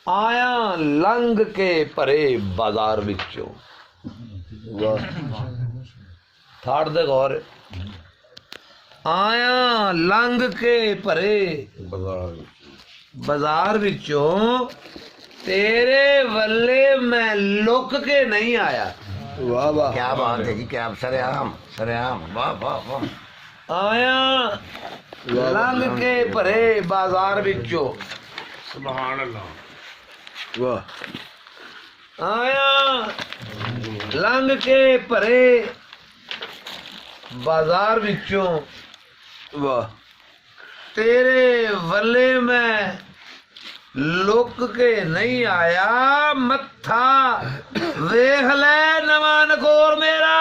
आया लंघ के भरे बाजार विचों। थाड़ दे गौर। आया लंघ के भरे बाजार विचों, तेरे वल्ले मैं लुक के नहीं आया। वाह वाह, क्या बात है जी, क्या सरेआम सरेआम, वाह वाह वाह। आया लंघ के भरे बाजार विचों, सुभान अल्लाह। वाह आया लंघ के भरे बाजार विचों, वाह, तेरे वल्ले मैं लुक के नहीं आया। मत्था वेख ले नवा नकोर मेरा,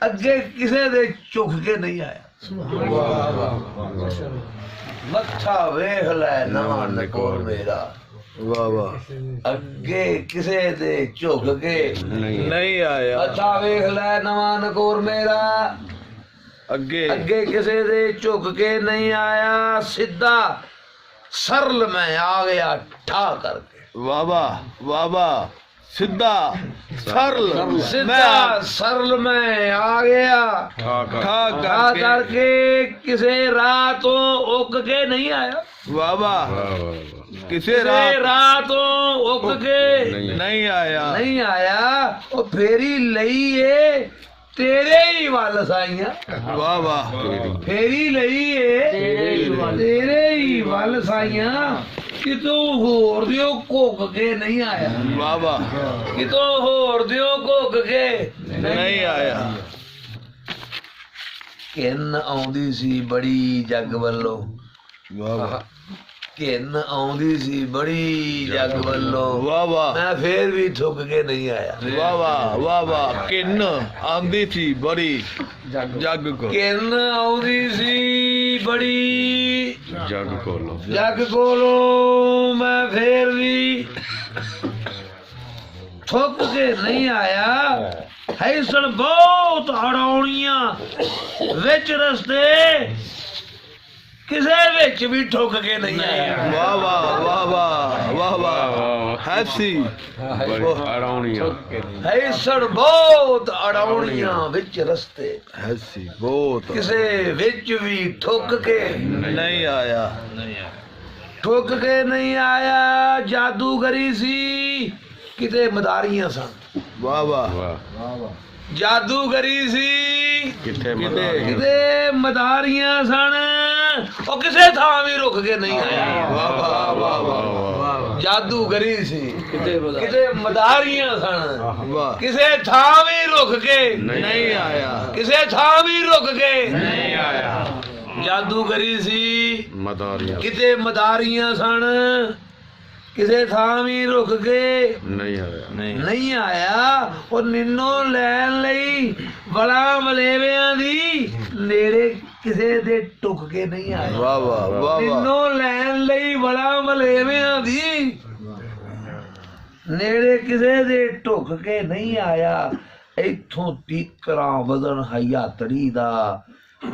अगे किसे दे झुक के नहीं आया। मत्था वेख ले नवा नकोर मेरा, वाह वाह, अगे किसे दे झुक के नहीं आया। मत्था वेख ले नवा नकोर मेरा, अगे अगे किसे दे झुक के नहीं आया। सीधा सरल में आ गया ठा करके। वाह वाह, वाह वाह, सीधा सरल सीधा सरल में आ गया ठा करके, किसे रातों उग के नहीं आया। वाह वाह, किसे रातों उग के नहीं आया। नहीं आया। वो फेरी लई है तेरे ही वाल साइया। वाह वाह, फेरी लई है तेरे ही वाल साइया, कितों होर दियो घुक के नहीं आया। वाह वाह, कितों होर दियो घुक के नहीं आया। किन आउंदी सी बड़ी जग वल्लों, वाह वाह, किन आउंदी सी बड़ी जग वल्लों, वाह वाह, मैं फिर भी ठुक के नहीं आया। वाह वाह, वाह वाह, किन्न आंदी थी बड़ी जग को, किन आउंदी सी बड़ी जग कोलो, जग कोलों, मैं फिर भी ठुक के नहीं आया। है सन बहुत अड़ौनियां विच रस्ते, किसे विच भी ठुक के नहीं आया। वाह वाह, वाह वाह, वाह वाह, हैसी है सन बहुत अड़ौनियां विच रस्ते, हैसी बहुत किसे विच भी ठुक के नहीं आया। ठुक के नहीं आया। जादूगरी सी किते मदारियां सन। वाह वाह, जादूगरी सी किथे किते मदारियां सन, और किसे थां भी रुक के नहीं आया। वाह वाह, वाह वाह, जादूगरी सी किते मदारियां सन, वाह, किसे थां भी रुक के नहीं आया। किसे थां भी रुक के नहीं आया। जादूगरी सी मदारियां किते मदारियां सन, किसे थां भी रुक के नहीं आया। नहीं आया। ਉਹ ਨਿੰਨੋ ਲੈਣ ਲਈ ਬੜਾ ਮਲੇਵਿਆਂ ਦੀ ਨੇੜੇ ਕਿਸੇ ਦੇ ਟੁੱਕ ਕੇ ਨਹੀਂ ਆਇਆ। ਵਾਹ ਵਾਹ, ਵਾਹ ਵਾਹ, ਨਿੰਨੋ ਲੈਣ ਲਈ ਬੜਾ ਮਲੇਵਿਆਂ ਦੀ ਨੇੜੇ ਕਿਸੇ ਦੇ ਟੁੱਕ ਕੇ ਨਹੀਂ ਆਇਆ। ਇੱਥੋਂ ਤੀਕਰਾਂ ਵਜ਼ਨ ਹਯਾਤੜੀ ਦਾ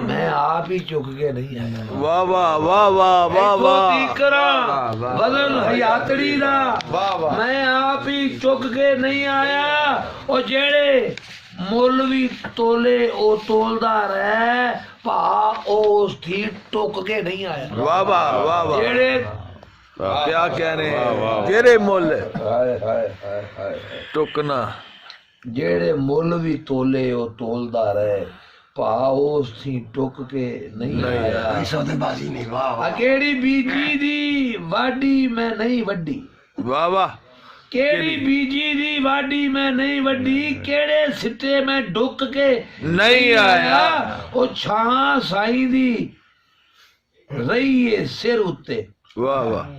मैं आप ही चुक के नहीं आया। वाह वाह, वाह वाह, वाह वाह, बदन हयातड़ी दा मैं आप ही चुक के नहीं आया। और जेड़े मुल भी तोले ओ तोलदा रहे भा उस थी टुक के नहीं आया। वाह वाह, वाह वाह, जेड़े क्या कहने तेरे मुल टुकना, जेड़े मुल भी तोले ओ तोलदा रहे भा उस थी टुक के नहीं आया। सौदेबाजी नहीं, वाह वाह। केड़ी बीजी दी वाडी मैं नहीं वड्डी, वाह वाह, केड़ी बीजी दी वाडी मैं नहीं वड्डी, केड़े सिट्टे में डुक के नहीं आया। ओ छां साईं दी रहीए सिर उत्ते, वाह वाह,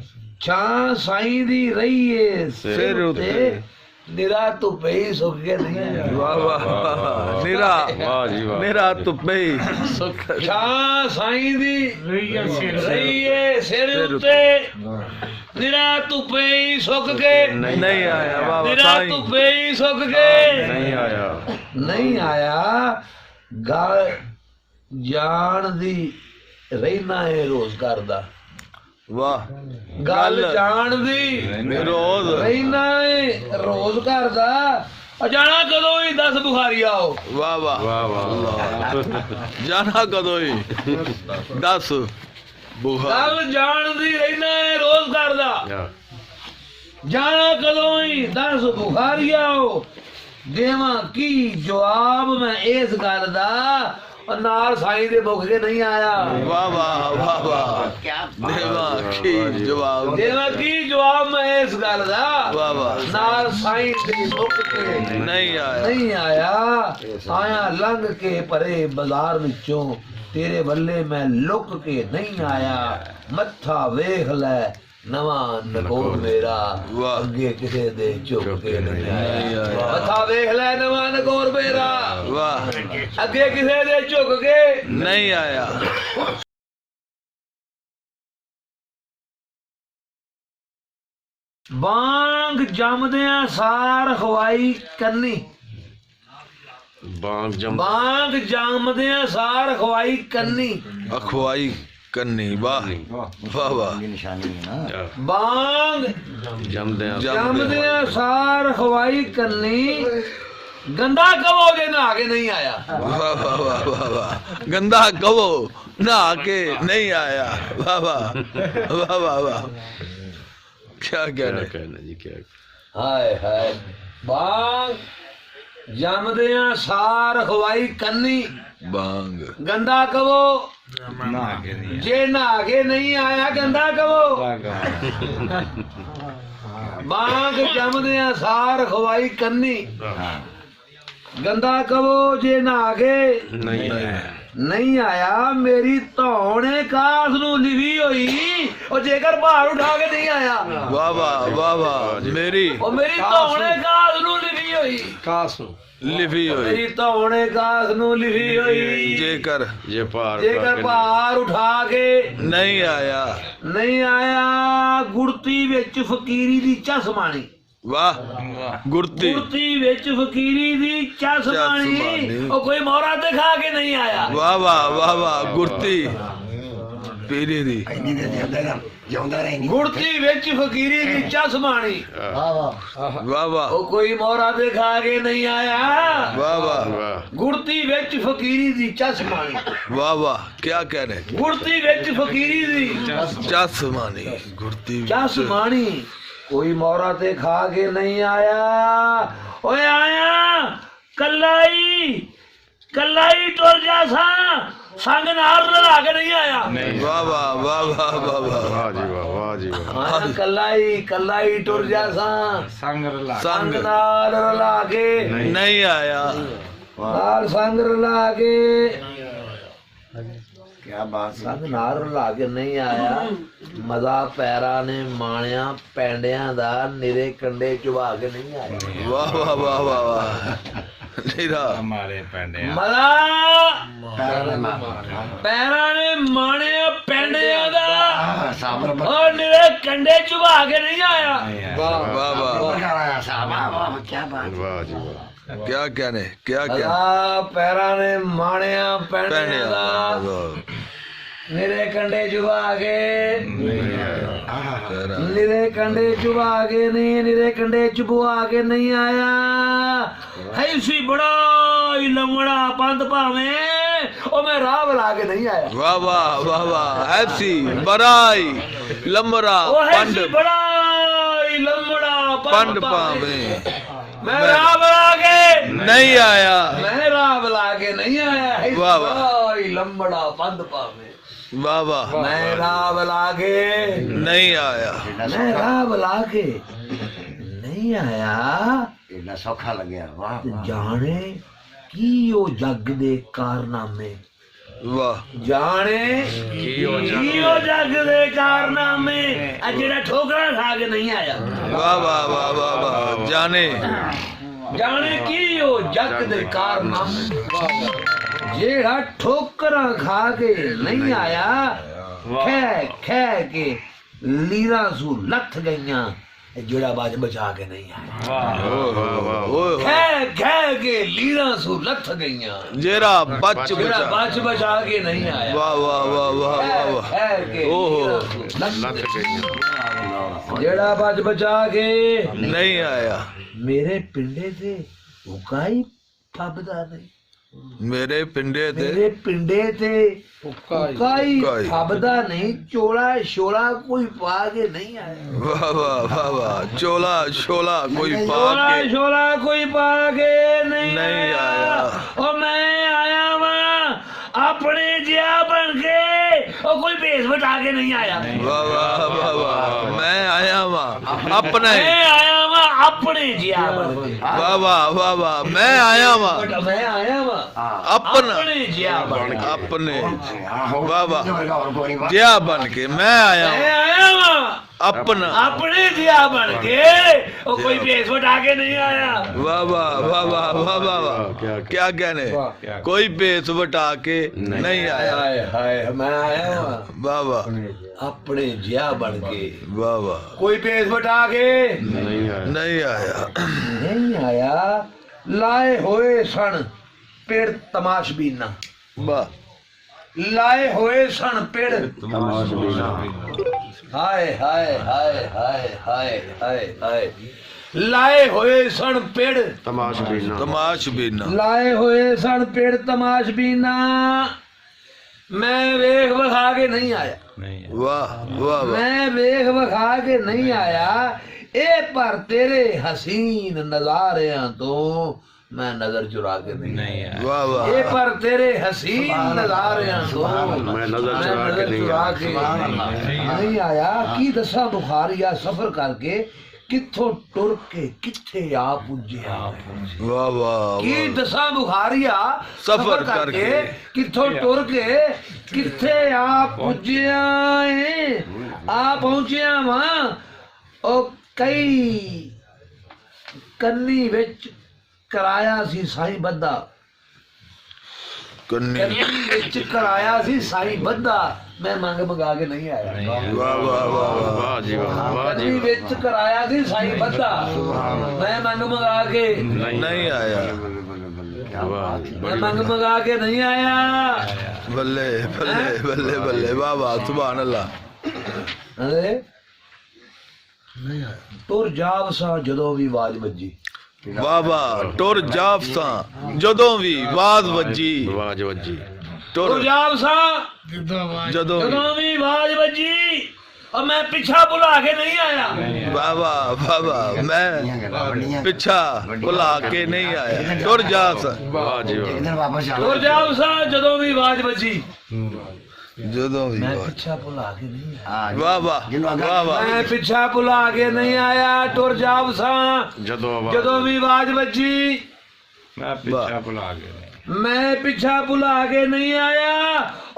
छां साईं दी रहीए सिर उत्ते, निरा तो पे ही सुख के नहीं आया। वाह वाह, निरा निरा तुपे छां साईं दी रहीए सिर उत्ते, निरा तुपे ही सुख के नहीं आया। वाह वाह, निरा साईं तुपे ही सुख के नहीं आया। नहीं आया। गल जान दी रहना है रोजगार दा, ਵਾਹ ਗੱਲ ਜਾਣਦੀ ਰੋਜ਼ ਰਹਿਣਾ ਏ ਰੋਜ਼ ਘਰ ਦਾ ਉਹ ਜਾਣਾ ਕਦੋਂ ਹੀ 10 ਬੁਖਾਰੀ ਆਓ ਵਾਹ ਵਾਹ ਵਾਹ ਵਾਹ ਜਾਣਾ ਕਦੋਂ ਹੀ 10 ਬੁਖਾਰ ਗੱਲ ਜਾਣਦੀ ਰਹਿਣਾ ਏ ਰੋਜ਼ ਘਰ ਦਾ ਜਾਣਾ ਕਦੋਂ ਹੀ 10 ਬੁਖਾਰੀ ਆਓ ਦੇਵਾਂ ਕੀ ਜਵਾਬ ਮੈਂ ਇਸ ਗੱਲ ਦਾ ਉਹ ਨਾਲ ਸਾਈਂ ਦੇ ਮੁੱਖ ਕੇ ਨਹੀਂ ਆਇਆ ਵਾਹ ਵਾਹ ਵਾਹ ਵਾਹ ਦੇਵਾ ਕੀ ਜਵਾਬ ਦੇਵਾਂ ਕੀ ਜਵਾਬ ਮੈਂ ਇਸ ਗੱਲ ਦਾ ਵਾਹ ਵਾਹ ਨਾਲ ਸਾਈਂ ਦੇ ਮੁੱਖ ਕੇ ਨਹੀਂ ਆਇਆ ਨਹੀਂ ਆਇਆ ਆਇਆ ਲੰਘ ਕੇ ਪਰੇ ਬਾਜ਼ਾਰ ਵਿੱਚੋਂ ਤੇਰੇ ਵੱਲੇ ਮੈਂ ਲੁੱਕ ਕੇ ਨਹੀਂ ਆਇਆ ਮੱਥਾ ਵੇਖ ਲੈ ਨਵਾਂ ਨਕੋਰ ਮੇਰਾ ਵਾਹ। ਅੱਗੇ ਕਿਸੇ ਦੇ ਝੁਕ ਕੇ ਨਹੀਂ ਨਹੀਂ ਆਇਆ ਆਇਆ। ਮੱਥਾ ਵੇਖ ਲੈ ਨਵਾਂ ਨਕੋਰ ਮੇਰਾ ਵਾਹ ਅੱਗੇ ਕਿਸੇ ਦੇ ਝੁਕ ਕੇ ਨਹੀਂ ਆਇਆ ਬਾਂਗ ਜੰਮਦਿਆਂ ਸਾਰ ਖਵਾਈ ਕੰਨੀ ਬਾਂਗ ਜਮ ਬਾਂਗ ਜੰਮਦਿਆਂ ਸਾਰ ਖਵਾਈ ਕੰਨੀ ਅਖਵਾਈ ਕੰਨੀ ਵਾਹ ਵਾਹ ਵਾਹ ਨਿਸ਼ਾਨੀ ਹੈ ਨਾ ਬਾਂਗ ਜਮਦੇ ਜੰਮਦਿਆਂ ਸਾਰ ਖਵਾਈ ਕੰਨੀ ਗੰਦਾ ਕਵੋ ਜੇ ਨਹਾ ਕੇ ਨਹੀਂ ਆਇਆ ਵਾਹ ਵਾਹ ਵਾਹ ਵਾਹ ਵਾਹ ਗੰਦਾ ਕਹੋ ਨਹਾ ਕੇ ਨਹੀਂ ਆਇਆ ਵਾਹ ਵਾਹ ਵਾਹ ਵਾਹ ਵਾਹ क्या कहना ਜੀ ਕੀ ਹਾਏ ਹਾਏ ਬਾਂਗ ਜੰਮਦਿਆਂ ਸਾਰ ਖਵਾਈ ਕੰਨੀ बांग ਗੰਦਾ ਕਵੋ ਜੇ ਨਹਾ ਕੇ ਨਹੀਂ ਆਇਆ ਗੰਦਾ ਕਵੋ ਬਾਂਗ ਜੰਮਦਿਆਂ ਸਾਰ ਖਵਾਈ ਕੰਨੀ ਗੰਦਾ ਕਵੋ ਜੇ ਨਹਾ ਕੇ ਨਹੀਂ ਆਇਆ ਮੇਰੀ ਧੌਣੇ ਕਾਸ ਨੂੰ ਲਿਵੀ ਹੋਈ ਉਹ ਜੇਕਰ ਭਾਰ ਉਠਾ ਕੇ ਨਹੀਂ ਆਇਆ वाह वाह वाह वाह मेरी ਉਹ ਮੇਰੀ ਧੌਣੇ ਕਾਸ ਨੂੰ ਲਿਵੀ ਹੋਈ लिपि हुई ਮੇਰੀ ਧੌਣੇ ਕਾਸ ਨੂੰ ਲਿਵੀ ਹੋਈ जेकर ਜੇ ਭਾਰ ਜੇਕਰ ਭਾਰ ਉਠਾ ਕੇ नहीं आया ਨਹੀਂ ਆਇਆ ਗੁੜਤੀ ਵਿੱਚ ਫਕੀਰੀ ਦੀ ਚਸਮਾਣੀ वाह गुरती ਗੁੜਤੀ ਵਿੱਚ ਫਕੀਰੀ ਦੀ ਚਸਮਾਣੀ ਚਸਮਾਣੀ। ਉਹ ਕੋਈ ਮੋਹਰਾ ਤੇ ਖਾ ਕੇ ਨਹੀਂ ਆਇਆ वाह वाह वाह वाह गुरती पीरी दी ਗੁੜਤੀ ਵਿੱਚ ਫਕੀਰੀ ਦੀ ਚਸਮਾਣੀ वाह वाह ਉਹ ਕੋਈ ਮੋਹਰਾ ਤੇ ਖਾ ਕੇ ਨਹੀਂ ਆਇਆ वाह वाह ਵਾਹ ਗੁੜਤੀ ਵਿੱਚ ਫਕੀਰੀ ਦੀ ਚਸਮਾਣੀ वाह वाह क्या कह रहे ਗੁੜਤੀ ਵਿੱਚ ਫਕੀਰੀ ਦੀ चसमानी गुरती ਚਸਮਾਣੀ ਕੋਈ ਮੋਹਰਾ ਤੇ ਖਾ ਕੇ ਨਹੀਂ ਆਇਆ ਓਏ ਆਇਆ ਕੱਲਾਈ ਟੁਰ ਜਾ ਸਾਂ ਸੰਗ ਨਾਲ ਰਲਾ ਕੇ ਨਹੀਂ ਆਇਆ वाह वाह वाह वाह वाह वाह ਵਾਹ ਜੀ ਵਾਹ ਜੀ ਵਾਹ ਆਇਆ ਕੱਲਾਈ ਟੁਰ ਜਾ ਸਾਂ ਸੰਗ संग ਨਾਲ ਰਲਾ ਕੇ नहीं आया ਨਾਲ ਸੰਗ ਰਲਾ ਕੇ ਕੀ ਬਾਤ ਸੰਗ ਨਾਲ ਰਲਾ ਕੇ ਨਹੀਂ ਆਇਆ ਮਜ਼ਾ ਪੈਰਾਂ ਨੇ ਮਾਣਿਆ ਪੈਂਡਿਆਂ ਦਾ ਨਿਰੇ ਕੰਡੇ ਚੁਬਾ ਕੇ ਨਹੀਂ ਆਇਆ वाह वाह वाह वाह वाह नीरा ਹਮਾਰੇ ਪੈਂਡੇ ਮਜ਼ਾ ਪੈਰਾਂ ਨੇ ਮਾਣਿਆ ਪੈਂਡਿਆਂ ਦਾ ਸਾਬਰ ਔਰ ਨਿਰੇ ਕੰਡੇ ਚੁਬਾ ਕੇ ਨਹੀਂ ਆਇਆ वाह वाह ਬਗਾਇਆ ਸਾਬਾ ਕੀ ਬਾਤ ਵਾਹ ਜੀ ਵਾਹ क्या कहने क्या क्या ਮਜ਼ਾ ਪੈਰਾਂ ਨੇ ਮਾਣਿਆ ਪੈਂਡਿਆਂ पहने ਦਾ ਨਿਰੇ ਕੰਡੇ ਚੁਬਾ ਕੇ ਨਿਰੇ ਕੰਡੇ ਚੁਬਾ ਕੇ ਨਹੀਂ ਨਿਰੇ ਕੰਡੇ ਚੁਬਵਾ ਕੇ ਨਹੀਂ ਆਇਆ ਹੈ ਸੀ ਬੜਾ ਹੀ ਲੰਮੜਾ ਪੰਧ ਭਾਵੇਂ ਉਹ ਮੈਂ ਰਾਹ ਬੁਲਾ ਕੇ ਨਹੀਂ ਆਇਆ वाह वाह वाह वाह ऐसी बराई लमरा ਉਹ ਹੈ पंड ਸੀ ਬੜਾ ਹੀ ਲੰਮੜਾ पंड पावे ਮੈਂ ਰਾਹ ਬੁਲਾ ਕੇ नहीं आया ਮੈਂ ਰਾਹ ਬੁਲਾ ਕੇ ਨਹੀਂ ਆਇਆ ਹੈ ਸੀ ਵਾਹ, ਵਾਹ। ਬੜਾ ਹੀ ਲੰਮੜਾ ਪੰਧ ਭਾਵੇਂ वाह वाह ਮੈਂ ਰਾਹ ਬੁਲਾ ਕੇ नहीं आया ਮੈਂ ਰਾਹ ਬੁਲਾ ਕੇ ਨਹੀਂ ਆਇਆ ਇੰਨਾ ਸੌਖਾ ਲੱਗਿਆ ਵਾਹ ਤੇ ਜਾਣੇ ਕੀ ਉਹ ਜੱਗ ਦੇ ਕਾਰਨਾਮੇ वाह ਜਾਣੇ ਕੀ ਉਹ ਜੱਗ ਦੇ ਕਾਰਨਾਮੇ ਆ ਜਿਹੜਾ ਠੋਕਰਾਂ ਖਾ ਕੇ ਨਹੀਂ ਆਇਆ वाह वाह वाह वाह वाह जाने ਜਾਣੇ ਕੀ ਉਹ ਜੱਗ ਦੇ ਕਾਰਨਾਮੇ ਜਿਹੜਾ ਠੋਕਰਾਂ ਖਾ ਕੇ ਨਹੀਂ ਆਇਆ ਖੈ ਕੇ ਲੀਰਾਂ ਸੂ ਲੱਥ ਗਈਆਂ जोड़ा बाज बचा के नहीं आया ओए कह के लीरा सु लथ गईयां जेरा बच जोड़ा बचा बाज बचा के नहीं आया वाह वाह वाह वाह वाह वाह कह के ओहो। लीरा सु लथ गईयां जेड़ा बाज बचा के नहीं आया मेरे पिंडे से उकाई फबदा नहीं मेरे पिंडे थे मेरे पिंडे थे उकाई उकाई। फबदा नहीं चोला शोला कोई पा के नहीं आया वाह वाह वाह वाह चोला शोला कोई पा शोला के शोला कोई पा के नहीं नहीं आया। और मैं आया वहाँ अपने जिया बन के और कोई भेष बटा के नहीं आया वाह वाह वाह वाह मैं आया वहाँ अपने मैं आया वहाँ अपने जिया बन के वाह वाह वाह वाह मैं आया वहाँ मैं आया वहाँ अपना अपने जिया बन के अपने हो वाह वाह और कोई नहीं जिया बन के मैं आया मैं वहाँ आया वहाँ अपना अपने जिया बन के और कोई भेष बटा के नहीं आया वाह वाह वाह वाह वाह वाह वाह क्या कहने कोई बेस बटा के नहीं आया हाय हाय मैं आया वहाँ वाह वाह अपने जिया बन के वाह वाह कोई भेष बटा के नहीं आया नहीं आया लाए होए सन पेड़ तमाशबीना वाह लाए होए सन पेड़ हाय हाय हाय हाय हाय हाय हाय लाए होए सन पेड़ तमाश बीना लाए हुए सन पेड़ तमाशबीना मैं वेख बखा के नहीं आया वाह वाह वाह मैं वेख बखा के नहीं आया ए पर तेरे हसीन नजारियां तो मैं नजर चुरा के नहीं आया वाह वाह ए पर तेरे हसीन नजारियां तो मैं नजर चुरा के नहीं आया की दसा बुखारिया सफर करके किथों टुर के किथे आ पुज्जिया वाह वाह की दसा बुखारिया सफर करके किथों टुर के किथे आ पुज्जिया आ पहुंचिया वहां ओ कई ਕੰਨੀ ਵਿੱਚ ਕਰਾਇਆ ਸੀ ਸਾਈਂ ਬੱਧਾ कन्नी ਕੰਨੀ ਵਿੱਚ ਕਰਾਇਆ ਸੀ ਸਾਈਂ ਬੱਧਾ ਮੈਂ ਮੰਗ ਮੰਗਾ ਕੇ ਨਹੀਂ ਆਇਆ वाह वाह वाह वाह ਕੰਨੀ ਵਿੱਚ ਕਰਾਇਆ ਸੀ ਸਾਈਂ ਬੱਧਾ ਮੈਂ ਮੰਗ ਮੰਗਾ ਕੇ नहीं आया मैं मंग मंगा के नहीं आया बल्ले बल्ले बल्ले बल्ले वाह वाह सुभान अल्लाह अरे तुर जाब सा जदों भी आवाज बजी वाह वाह टुर जाप सा जदों भी आवाज वजी तुर टुर जाब सा जदों जदों भी आवाज बजी और मैं पीछा बुला के नहीं आया वाह वाह वाह वाह मैं पिछा बुला के नहीं आया टुर जा सा इधर वापस जाओ तुर जाब सा जदों भी आवाज बजी जदों भी मैं आवाज पीछा बुला के नहीं आया हाँ, वाह वाह वाह वाह मैं पीछा बुला के नहीं आया तुर जाब सा जदों भी आवाज बजी मैं पीछा बुला के नहीं आया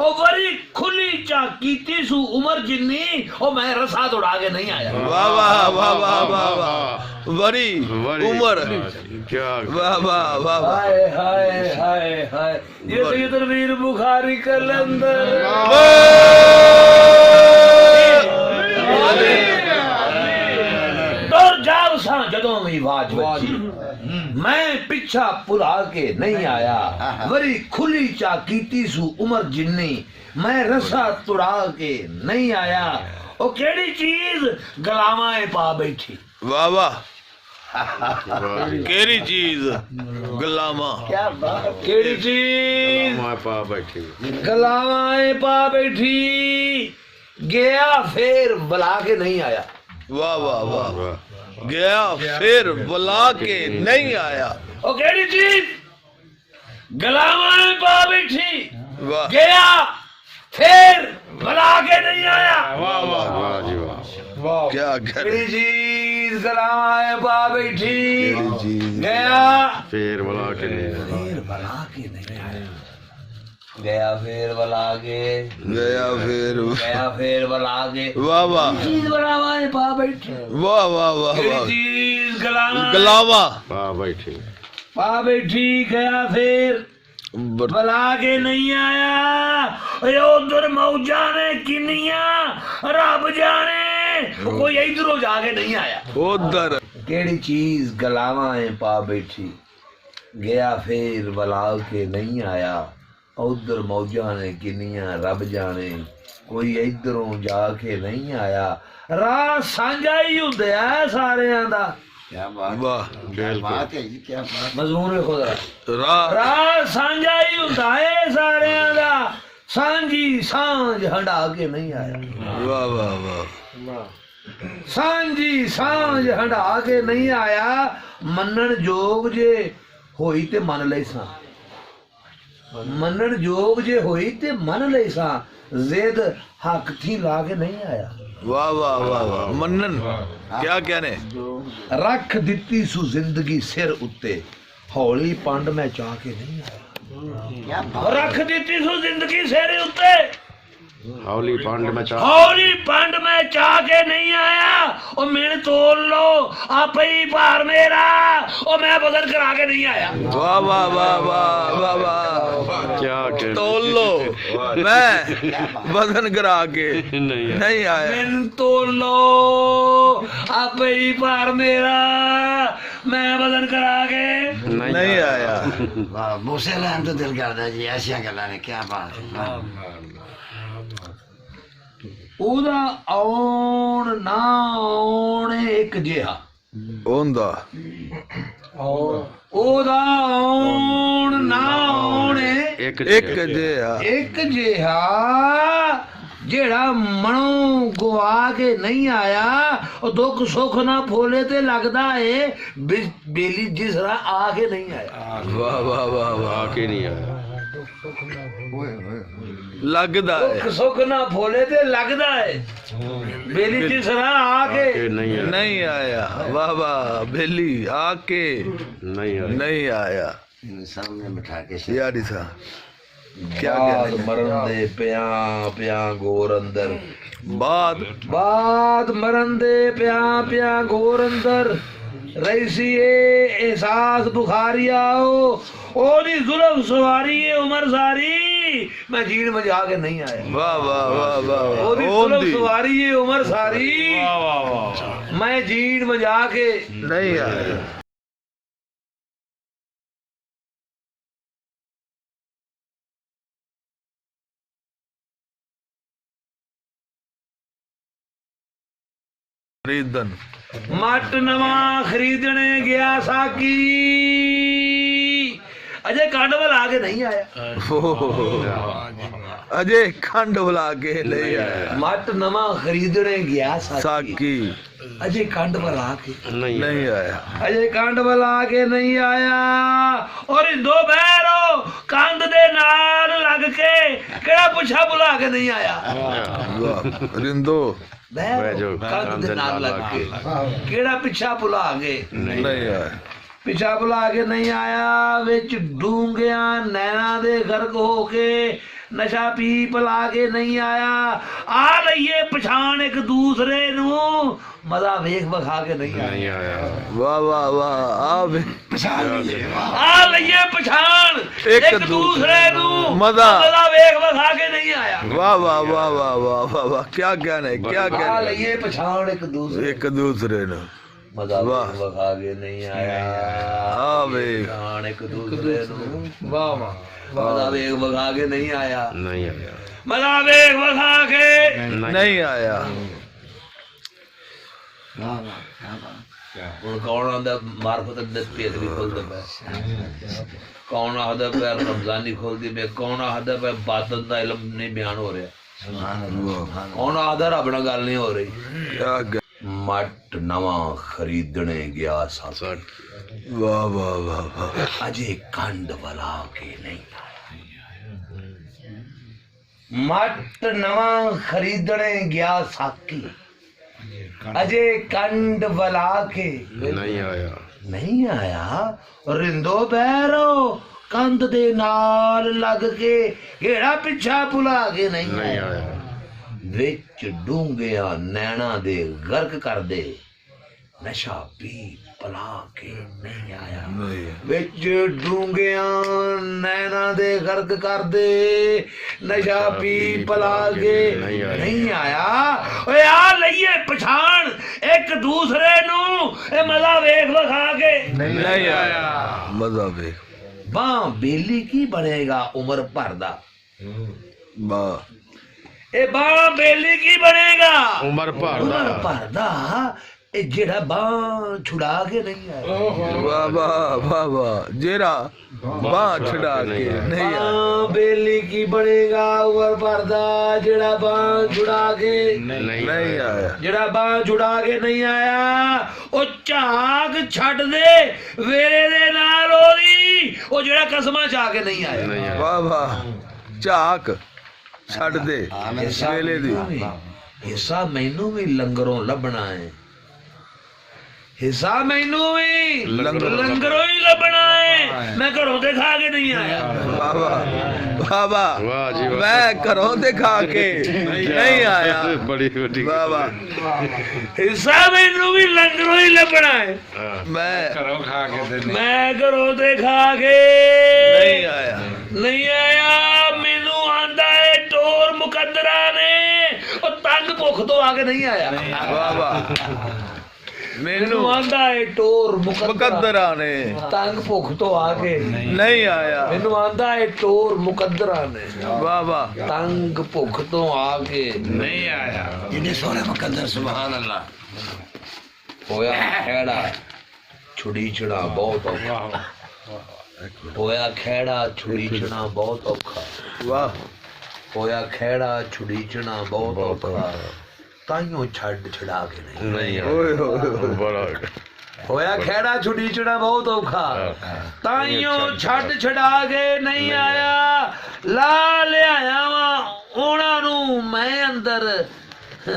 ओ बड़ी खुली चाकी तीसू उमर जिन्नी ओ मैं रसा दौड़ा के नहीं आया वाह वाह वाह वाह वाह वाह बड़ी उम्र वाह वाह वाह वाह हाय हाय हाय हाय ये सैयद वीर बुखारी कलंदर और जाओ सा जदों भी आवाज बजी मैं पिछा पुला के नहीं आया वरी खुली चाकी तीसू उमर जिन्नी मैं रसा तुड़ा के नहीं आया ओ केड़ी चीज गलावाए पा बैठी वाह वाह केरी चीज गुलामा क्या बात केड़ी चीज गलावाए पा बैठी गया फिर बुला के नहीं आया वाह वाह वाह गया फिर बुला के नहीं आया ओ केड़ी चीज गलावाए पा बैठी वाह गया फिर बुला के नहीं आया क्या करे केड़ी चीज गलावाए पा बैठी केड़ी चीज गया फिर बुला के फिर बुला के नहीं आया गया फिर बुला के गया फिर गया फिर बुला के वाह वाह चीज गलावाए पा बैठी वाह वाह वाह केड़ी वाह चीज गलावाए गुलामा बैठी पा बैठी गया फिर बुला के नहीं आया उधर मौजा ने किनिया रब जाने कोई इधरों जाके नहीं आया। उधर केड़ी चीज गलावां पा बैठी, गया फिर बला के नहीं आया। उधर मौजा ने किनिया रब जाने, कोई इधरों जाके नहीं आया। राह सांझा ही हुंदा है सारियां दा। क्या बात, वाह क्या बात है जी, क्या बात। मजमून वेखो जरा, राह राह सांझा ही हुंदा है सारियां दा, सांझी सांझ हंडा के नहीं आया। वाह वाह वाह सांझी सांझ हंडा के नहीं आया। मनन जोग जे होई ते मन लई सा, मनन जोग जे होई ते मन लई सा। जिद हक थी ला के नहीं आया। वाह वाह वाह वाह मन्नन क्या कहने। रख दिती सु जिंदगी सिर उत्ते, हौली पंड मैं चाह के नहीं आया। रख दिती सु जिंदगी सिर उत्ते, हौली पांड में चाह हौली पंड मैं चाह के नहीं आया। ओ मेरे तोल लो आप ही पार मेरा, ओ मैं बदल करा के नहीं आया। वाह वाह वाह वाह वाह वाह क्या कहने। तोल लो मैं वजन गिरा के नहीं आया। मैं तोल लो आप ही पार मेरा, मैं बदल करा के नहीं आया। वाह, मूसे लैन तो दिल करदा जी, ऐसियां गल्लां ने, क्या बात है। वाह। ਉਹਦਾ ਆਉਣ ਨਾ ਆਉਣ ਇੱਕ ਜਿਹਾ, ਹੁੰਦਾ ਉਹਦਾ ਆਉਣ ਨਾ ਆਉਣ एक ਇੱਕ ਜਿਹਾ ਇੱਕ ਜਿਹਾ, ਜਿਹੜਾ ਮਨੋਂ ਗਵਾ ਕੇ ਨਹੀਂ ਆਇਆ। ਉਹ ਦੁੱਖ ਸੁੱਖ ਨਾ ਫੋਲੇ ਤੇ ਲੱਗਦਾ ਏ ਬੇਲੀ ਜਿਸ ਤਰ੍ਹਾਂ ਆ ਕੇ ਨਹੀਂ ਆਇਆ। ਵਾਹ ਵਾਹ ਵਾਹ ਵਾਹ आके नहीं आया। ਲੱਗਦਾ ਦੁੱਖ ਹੈ ਸੁੱਖ ਨਾ ਫੋਲੇ ਤੇ ਲੱਗਦਾ ਏ ਬੇਲੀ ਜਿਸ ਤਰ੍ਹਾਂ ਆ आके ਕੇ नहीं आया। नहीं आया। वाह वाह बेली आके नहीं आया। नहीं आया। सामने बिठा के यारी सा क्या ਬਾਦ कहने। ਮਰਨ ਦੇ ਪਿਆਂ ਪਿਆਂ ਗੋਰ ਅੰਦਰ, बाद ਬਾਦ ਮਰਨ ਦੇ ਪਿਆਂ ਪਿਆਂ ਗੋਰ ਅੰਦਰ, ਰਹੀ ਸੀ ਇਹ ਅਹਿਸਾਸ ਬੁਖਾਰੀਆ। ਉਹਦੀ ਜ਼ੁਲਮ ਸਵਾਰੀ ਏ ਉਮਰ ਸਾਰੀ, ਮੈਂ ਜੀਣ ਮਜਾ ਕੇ ਨਹੀਂ ਆਇਆ। वाह वाह वाह वाह ਉਹਦੀ वाह ਜ਼ੁਲਮ ओंदी ਸਵਾਰੀ ਏ ਉਮਰ ਸਾਰੀ, ਮੈਂ ਜੀਣ ਮਜਾ ਕੇ नहीं आया। खरीदन ਮੱਟ ਨਵਾਂ ਖਰੀਦਣੇ ਗਿਆ ਸਾਕੀ, ਅਜੇ ਕੰਡ ਵੱਲ ਆ ਕੇ ਨਹੀਂ ਆਇਆ। अजय खंड बुला के ले आया। ਮੱਟ ਨਵਾਂ ਖਰੀਦਣੇ ਗਿਆ ਸਾਕੀ, साकी ਅਜੇ ਕੰਡ ਵੱਲ ਆ ਕੇ नहीं आया। नहीं आया। ਅਜੇ ਕੰਡ ਵੱਲ ਆ ਕੇ ਨਹੀਂ ਆਇਆ। ਔਰ ਹਿੰਦੋ ਬਹਿਰੋ ਕੰਧ ਦੇ ਨਾਲ ਲੱਗ ਕੇ ਕਿਹੜਾ ਪੁੱਛਾ ਬੁਲਾ ਕੇ ਨਹੀਂ ਆਇਆ। वाह रिंदो ਬਹਿਰੋ ਕੰਧ ਦੇ ਨਾਲ ਲੱਗ ਕੇ ਕਿਹੜਾ ਪਿੱਛਾ ਬੁਲਾ ਕੇ नहीं आया। ਪਿੱਛਾ ਬੁਲਾ ਕੇ ਨਹੀਂ ਆਇਆ। ਵਿੱਚ ਡੂੰਘਿਆਂ ਨੈਣਾ ਦੇ ਗਰਕ ਹੋ ਕੇ ਨਸ਼ਾ ਪੀ ਪਲਾ ਕੇ ਨਹੀਂ ਆਇਆ। ਆ ਲਈਏ ਪਛਾਣ ਇੱਕ ਦੂਸਰੇ ਨੂੰ, ਮਜ਼ਾ ਵੇਖ ਵਿਖਾ ਕੇ ਨਹੀਂ ਆਇਆ। नहीं आया। वाह वाह वाह आप ਆ ਲਈਏ ਪਛਾਣ ਇੱਕ ਦੂਸਰੇ ਨੂੰ, ਮਜ਼ਾ ਵੇਖ ਵਿਖਾ ਕੇ ਨਹੀਂ ਆਇਆ। वाह वाह वाह वाह वाह वाह वाह क्या कहने क्या ਆ कहने। ਲਈਏ ਪਛਾਣ ਇੱਕ ਦੂਸਰੇ, एक दूसरे ने ਮਜ਼ਾ ਵਾਹ। ਵੇਖ ਵਿਖਾ ਕੇ ਨਹੀਂ ਆਇਆ। ਆ ਵੇ ਪਛਾਣ ਇੱਕ ਦੂਸਰੇ ਨੂੰ, ਵਾਹ ਵਾਹ, ਮਜ਼ਾ ਵੇਖ ਵਿਖਾ ਕੇ ਨਹੀਂ ਆਇਆ। नहीं आया। ਮਜ਼ਾ ਵੇਖ ਵਿਖਾ ਕੇ नहीं आया। ਹੁਣ ਕੌਣ ਆਉਂਦਾ ਮਾਰਫਤ ਦੇ ਭੇਦ ਵੀ ਖੁੱਲਦਾ ਪਿਆ। ਕੌਣ ਆਖਦਾ ਪਿਆ ਰਮਜ਼ਾਨੀ ਖੁੱਲਦੀ ਪਈ, ਕੌਣ ਆਖਦਾ ਪਿਆ ਬਾਤਨ ਦਾ ਇਲਮ ਨਹੀਂ ਬਿਆਨ ਹੋ ਰਿਹਾ, ਕੌਣ ਆਖਦਾ ਰੱਬ ਨਾਲ ਗੱਲ ਨਹੀਂ ਹੋ ਰਹੀ। क्या कहने। ਮੱਟ ਨਵਾਂ ਖਰੀਦਣੇ ਗਿਆ ਸੱਸ, वाह वाह वाह वाह ਅਜੇ ਕੰਡ ਵਲਾ ਕੇ ਨਹੀਂ ਮੱਟ ਨਵਾਂ ਖਰੀਦਣੇ ਗਿਆ ਸਾਕੀ, ਅਜੇ ਕੰਡ ਵਲਾ ਕੇ नहीं आया। ਨਹੀਂ ਆਇਆ। ਰਿੰਦੋ ਬਹਿਰੋ ਕੰਧ ਦੇ ਨਾਲ ਲੱਗ ਕੇ ਕਿਹੜਾ ਪਿੱਛਾ ਭੁਲਾ ਕੇ ਨਹੀਂ नहीं ਆਇਆ। आया। ਵਿੱਚ ਡੂੰਘਿਆਂ ਨੈਣਾ ਦੇ ਗਰਕ ਕਰਦੇ, ਨਸ਼ਾ ਪੀ ਪਲਾ ਕੇ ਨਹੀਂ ਆਇਆ ਨਹੀਂ ਵਿੱਚ ਡੂੰਘਿਆਂ ਨੈਣਾ ਦੇ ਗਰਕ ਕਰਦੇ ਨਸ਼ਾ ਪੀ ਪਲਾ ਕੇ ਨਹੀਂ ਆਇਆ ਓਏ ਆ ਲਈਏ ਪਛਾਣ ਇੱਕ ਦੂਸਰੇ ਨੂੰ ਇਹ ਮਜ਼ਾ ਵੇਖ ਵਿਖਾ ਕੇ ਨਹੀਂ ਆਇਆ ਮਜ਼ਾ ਵੇਖ ਬਾਹ ਬੇਲੀ ਕੀ ਬਣੇਗਾ ਉਮਰ ਭਰ ਦਾ ਵਾਹ ਇਹ ਬਾਹ ਬੇਲੀ ਕੀ ਬਣੇਗਾ ਉਮਰ ਭਰ ਉਮਰ ਦਾ ਭਰ ਦਾ ਇਹ ਜਿਹੜਾ ਬਾਹ ਛੁਡਾ ਕੇ ਨਹੀਂ ਆਇਆ ਵਾਹ ਵਾਹ ਵਾਹ ਵਾਹ ਜਿਹੜਾ ਬਾਹ ਛਡਾ ਕੇ ਨਹੀਂ ਆਇਆ ਬਾਹ ਬੇਲੀ ਕੀ ਬਣੇਗਾ ਉਮਰ ਭਰ ਦਾ ਜਿਹੜਾ ਬਾਹ ਛੁਡਾ ਕੇ ਨਹੀਂ ਆਇਆ ਜਿਹੜਾ ਬਾਹ ਛੁਡਾ ਕੇ ਨਹੀਂ ਆਇਆ ਉਹ ਝਾਕ ਛੱਡ ਦੇ ਵੇਲੇ ਦੇ ਨਾਲ ਉਹਦੀ ਉਹ ਜਿਹੜਾ ਕਸਮਾਂ ਚਾ ਕੇ ਨਹੀਂ ਆਇਆ ਵਾਹ ਵਾਹ ਝਾਕ ਛੱਡ ਦੇ ਵੇਲੇ ਦੀ ਹਿੱਸਾ ਮੈਨੂੰ ਵੀ ਲੰਗਰੋਂ ਲੱਭਣਾ ਹੈ ਹਿੱਸਾ ਮੈਨੂੰ ਵੀ ਲੰਗਰੋਂ ਹੀ ਲੱਭਣਾ ਹੈ ਮੈਂ ਘਰੋਂ ਤੇ ਖਾ ਕੇ ਨਹੀਂ ਆਇਆ ਵਾਹ ਵਾਹ ਵਾਹ ਵਾਹ ਜੀ ਵਾਹ ਮੈਂ ਘਰੋਂ ਤੇ ਖਾ ਕੇ ਨਹੀਂ ਆਇਆ ਬੜੀ ਵੱਡੀ ਵਾਹ ਵਾਹ ਹਿੱਸਾ ਮੈਨੂੰ ਵੀ ਲੰਗਰੋਂ ਹੀ ਲੱਭਣਾ ਹੈ ਮੈਂ ਮੈਂ ਘਰੋਂ ਤੇ ਖਾ ਕੇ ਨਹੀਂ ਆਇਆ ਨਹੀਂ ਆਇਆ ਮੈਨੂੰ ਆਂਦਾ ਏ ਟੋਰ ਮੁਕੱਦਰਾਂ ਨੇ ਉਹ ਤੰਗ ਭੁੱਖ ਤੋਂ ਆ ਕੇ ਨਹੀਂ ਆਇਆ ਵਾਹ ਵਾਹ ਮੈਨੂੰ ਆਂਦਾ ਏ ਟੋਰ ਮੁਕੱਦਰਾਂ ਨੇ ਤੰਗ ਭੁੱਖ ਤੋਂ ਆ ਕੇ ਨਹੀਂ ਆਇਆ ਮੈਨੂੰ ਆਂਦਾ ਏ ਟੋਰ ਮੁਕੱਦਰਾਂ ਨੇ ਵਾਹ ਵਾਹ ਤੰਗ ਭੁੱਖ ਤੋਂ ਆ ਕੇ ਨਹੀਂ ਆਇਆ जिन्हें सोने मुकद्दर सुभान अल्लाह ਹੋਇਆ ਖੈੜਾ ਛੁੜੀ ਚੜਾ ਬਹੁਤ ਔਖਾ ਹੋਇਆ ਖੈੜਾ ਛੁੜੀ ਚਣਾ ਬਹੁਤ ਔਖਾ ਵਾਹ ਹੋਇਆ ਖੈੜਾ ਛੁੜੀ ਚਣਾ ਬਹੁਤ ਔਖਾ ਤਾਈਓ ਛੱਡ ਛੜਾ ਕੇ ਨਹੀਂ ਓਏ ਹੋਏ ਬੜਾ ਹੋਇਆ ਖੈੜਾ ਛੁੜੀ ਚਣਾ ਬਹੁਤ ਔਖਾ ਤਾਈਓ ਛੱਡ ਛੜਾ ਕੇ ਨਹੀਂ ਆਇਆ ਲਾ ਲਿਆਇਆ ਵਾ ਉਹਨਾਂ ਨੂੰ ਮੈਂ ਅੰਦਰ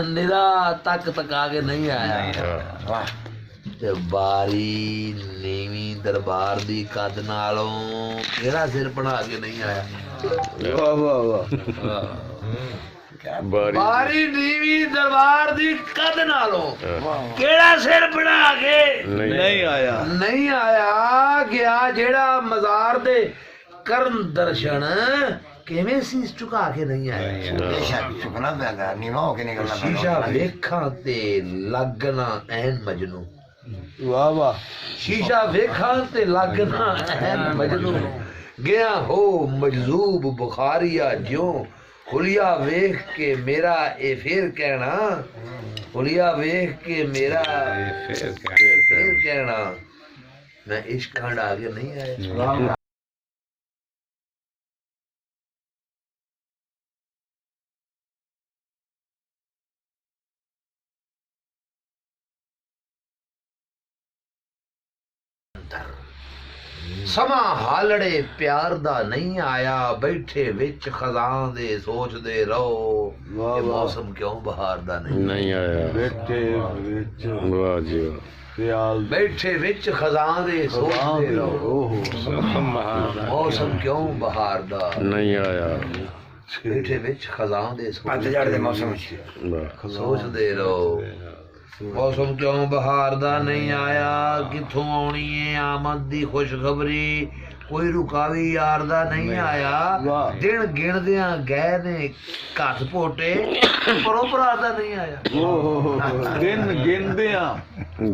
ਨਿਰਾ ਤੱਕ ਤਕਾ ਕੇ ਨਹੀਂ ਆਇਆ ਤੇ ਬਾਰੀ ਨੀਵੀਂ ਦਰਬਾਰ ਦੀ ਕੱਦ ਨਾਲੋਂ ਕਿਹੜਾ ਸਿਰ ਬਣਾ ਕੇ ਨਹੀਂ ਆਇਆ ਵਾਹ ਵਾਹ ਵਾਹ ਬਾਰੀ ਨੀਵੀਂ ਦਰਬਾਰ ਦੀ ਕੱਦ ਨਾਲੋਂ ਕਿਹੜਾ ਸਿਰ ਬਣਾ ਕੇ ਨਹੀਂ ਆਇਆ ਨਹੀਂ ਆਇਆ ਗਿਆ ਜਿਹੜਾ ਮਜ਼ਾਰ ਦੇ ਕਰਨ ਦਰਸ਼ਨ ਕਿਵੇਂ ਸੀਸ ਝੁਕਾ ਕੇ ਨਹੀਂ ਆਇਆ बेशक चुकना पैदा निमा होके निकलना ਸ਼ੀਸ਼ਾ ਵੇਖਾਂ ਤੇ ਲੱਗਣਾ ਐਨ ਮਜਨੂ ਵਾਹ ਵਾਹ ਸ਼ੀਸ਼ਾ ਵੇਖਾਂ ਤੇ ਲੱਗਣਾ ਐਨ ਮਜਨੂ ਗਿਆ ਹੋ ਮਜਜ਼ੂਬ ਬੁਖਾਰੀਆ ਜਿਉਂ ਹੁਲੀਆ ਵੇਖ ਕੇ ਮੇਰਾ ਇਹ ਫੇਰ ਕਹਿਣਾ ਹੁਲੀਆ ਵੇਖ ਕੇ ਮੇਰਾ ਫੇਰ ਕਹਿਣਾ ਮੈਂ ਇਸ਼ਕ ਖੰਡਾ ਕੇ ਨਹੀਂ ਆਇਆ ਸਮਾਂ ਹਾਲੜੇ ਪਿਆਰ ਦਾ ਨਹੀਂ ਆਇਆ ਬੈਠੇ ਵਿੱਚ ਖਜ਼ਾਨ ਦੇ ਸੋਚਦੇ ਰਹੋ ਇਹ ਮੌਸਮ ਕਿਉਂ ਬਹਾਰ ਦਾ ਨਹੀਂ ਆਇਆ ਬੇਟੇ ਵਿੱਚ ਵਾਹ ਜੀ ਵਾਹ ਖਿਆਲ ਬੈਠੇ ਵਿੱਚ ਖਜ਼ਾਨ ਦੇ ਸੋਚਦੇ ਰਹੋ ਓਹ ਮੌਸਮ ਕਿਉਂ ਬਹਾਰ ਦਾ ਨਹੀਂ ਆਇਆ ਬੈਠੇ ਵਿੱਚ ਖਜ਼ਾਨ ਦੇ पतझड़ के मौसम ਵਾਹ ਸੋਚਦੇ ਰਹੋ ਮੌਸਮ ਕਿਉਂ ਬਹਾਰ ਦਾ ਨਹੀਂ ਆਇਆ ਕਿੱਥੋਂ ਆਉਣੀ ਏ ਆਮਦ ਦੀ ਖੁਸ਼ਖਬਰੀ ਕੋਈ ਰੁਕਾਵੀ ਯਾਰ ਦਾ ਨਹੀਂ ਆਇਆ ਦਿਨ ਗਿਣਦਿਆਂ ਗਏ ਨੇ ਘੱਟ ਪੋਟੇ ਪਰੋਂ ਭਰਾ ਦਾ ਨਹੀਂ ਆਇਆ ਦਿਨ ਗਿਣਦਿਆਂ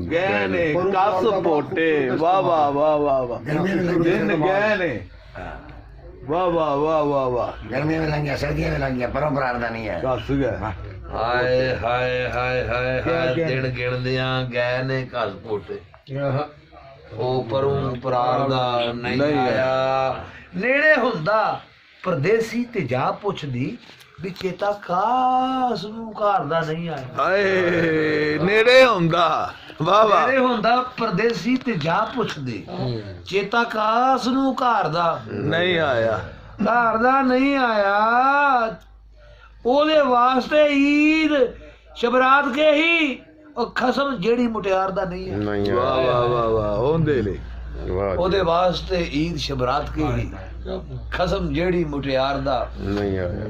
ਗਏ ਨੇ ਕੱਸ ਪੋਟੇ ਵਾਹ ਵਾਹ ਵਾਹ ਵਾਹ ਵਾਹ ਦਿਨ ਗਏ ਨੇ ਵਾਹ ਵਾਹ ਵਾਹ ਵਾਹ ਵਾਹ गर्मी में लग गया सर्दियों में लग गया परम्परा नहीं है ਕੱਸ ਗਏ ਹਾਏ ਹਾਏ ਹਾਏ ਹਾਏ ਹਾਏ ਦਿਨ ਗਿਣਦਿਆਂ ਗਏ ਨੇ ਘੱਟ ਪੋਟੇ ਉਹ ਪਰੋਂ ਭਰਾ ਦਾ ਨਹੀਂ ਆਇਆ ਨੇੜੇ ਹੁੰਦਾ ਪਰਦੇਸੀ ਤੇ ਜਾ ਪੁੱਛਦੀ ਵੀ ਚੇਤਾ ਕਾਸ ਨੂੰ ਘਰ ਦਾ ਨਹੀਂ ਆਇਆ ਹਾਏ ਨੇੜੇ ਹੁੰਦਾ ਵਾਹ ਵਾਹ ਨੇੜੇ ਹੁੰਦਾ ਪਰਦੇਸੀ ਤੇ ਜਾ ਪੁੱਛਦੀ ਚੇਤਾ ਕਾਸ ਨੂੰ ਘਰ ਦਾ ਨਹੀਂ ਆਇਆ ਘਰ ਦਾ ਨਹੀਂ ਆਇਆ ਉਹਦੇ ਵਾਸਤੇ ਈਦ ਸ਼ਬਰਾਤ ਕੇ ਹੀ ਉਹ ਖਸਮ ਜਿਹੜੀ ਮੁਟਿਆਰ ਦਾ ਨਹੀਂ ਹੈ ਨਹੀਂ ਵਾਹ ਆਇਆ ਵਾਹ ਵਾਹ ਵਾਹ ਹੁੰਦੇ ਨੇ ਵਾਹ ਉਹਦੇ ਵਾਸਤੇ ਈਦ ਸ਼ਬਰਾਤ ਕੇ ਹੀ ਖਸਮ ਜਿਹੜੀ ਮੁਟਿਆਰ ਦਾ ਨਹੀਂ ਆਇਆ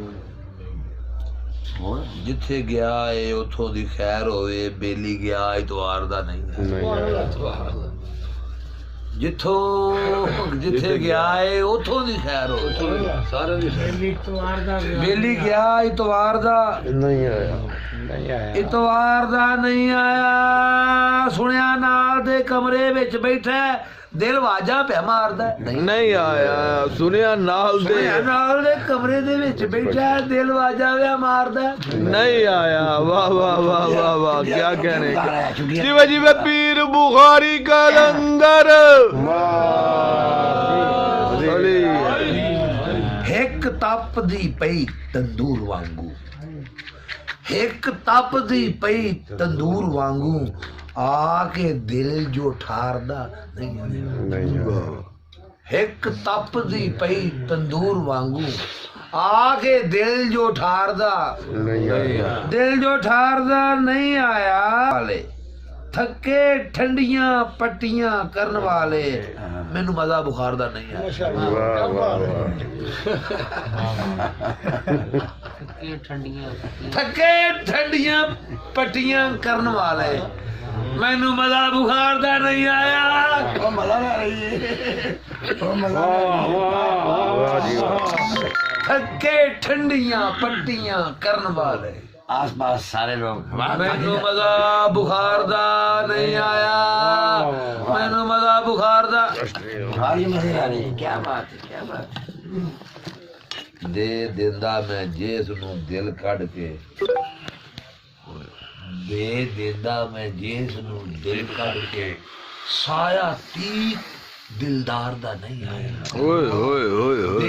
ਜਿੱਥੇ ਗਿਆ ਏ ਉਥੋਂ ਦੀ ਖੈਰ ਹੋਵੇ, ਬੇਲੀ ਗਿਆ ਇਤਵਾਰ ਦਾ ਨਹੀਂ ਹੈ। ਨਹੀਂ ਆਇਆ ਜਿੱਥੇ ਗਿਆ ਏ ਉਥੋਂ ਦੀ ਖੈਰ ਹੋਵੇ, ਸਾਰਿਆਂ ਦੀ ਬੇਲੀ ਗਿਆ ਇਤਵਾਰ ਦਾ ਨਹੀਂ ਆਇਆ ਇਤਵਾਰ ਦਾ ਨਹੀਂ ਆਇਆ। ਸੁਣਿਆ ਨਾਲ ਦੇ ਕਮਰੇ ਵਿੱਚ ਬੈਠਾ ਦਿਲ ਵਾਜਾ ਪਿਆ ਮਾਰਦਾ। ਨਹੀਂ ਆਇਆ ਸੁਣਿਆ ਨਾਲ ਦੇ ਨਾਲ ਦੇ ਕਮਰੇ ਦੇ ਵਿੱਚ ਬੈਠਾ ਦਿਲ ਵਾਜਾ ਪਿਆ ਮਾਰਦਾ। ਨਹੀਂ ਆਇਆ। ਵਾਹ ਵਾਹ ਵਾਹ ਵਾਹ ਵਾਹ क्या कहने जिवे जिवे पीर बुखारी का लंगर ਇੱਕ ਤਪਦੀ ਪਈ ਤੰਦੂਰ ਵਾਂਗੂ, ਇੱਕ ਤਪਦੀ ਪਈ ਤੰਦੂਰ ਵਾਂਗੂ ਆ ਕੇ ਦਿਲ ਜੋ ਠਾਰਦਾ ਨਹੀਂ ਆਇਆ। ਇੱਕ ਤਪਦੀ ਪਈ ਤੰਦੂਰ ਵਾਂਗੂ ਆ ਕੇ ਦਿਲ ਜੋ ਠਾਰਦਾ ਨਹੀਂ ਆਇਆ ਦਿਲ ਜੋ ਠਾਰਦਾ ਨਹੀਂ ਆਇਆ। ਵਾਲੇ ਥੱਕੇ ਠੰਡੀਆਂ ਪੱਟੀਆਂ ਕਰਨ ਵਾਲੇ ਮੈਨੂੰ ਮਜ਼ਾ ਬੁਖਾਰ ਦਾ ਨਹੀਂ ਆਇਆ। ਵਾਹ ਵਾਹ ਵਾਹ ਥੱਕੇ ਠੰਡੀਆਂ ਪੱਟੀਆਂ ਕਰਨ ਵਾਲੇ ਮੈਨੂੰ ਮਜ਼ਾ ਬੁਖਾਰ ਦਾ ਨਹੀਂ ਆਇਆ। ਵਾਹ ਜੀ ਵਾਹ ਥੱਕੇ ਠੰਡੀਆਂ ਪੱਟੀਆਂ ਕਰਨ ਵਾਲੇ आस पास सारे लोग ਮੈਨੂੰ ਮਜ਼ਾ ਬੁਖਾਰ ਦਾ ਨਹੀਂ ਆਇਆ। ਮੈਨੂੰ ਮਜ਼ਾ ਬੁਖਾਰ ਦਾ भारी मजे आ रही है। क्या बात है, क्या बात है। ਦੇ ਦਿੰਦਾ ਮੈਂ ਜਿਸ ਨੂੰ ਦਿਲ ਕੱਢ ਕੇ, ਦੇ ਦਿੰਦਾ ਮੈਂ ਜਿਸ ਨੂੰ ਦਿਲ ਕੱਢ ਕੇ, ਸਾਇਆ ਤੀਕ ਦਿਲਦਾਰ ਦਾ ਨਹੀਂ ਆਇਆ। ओए ओए ओए ओए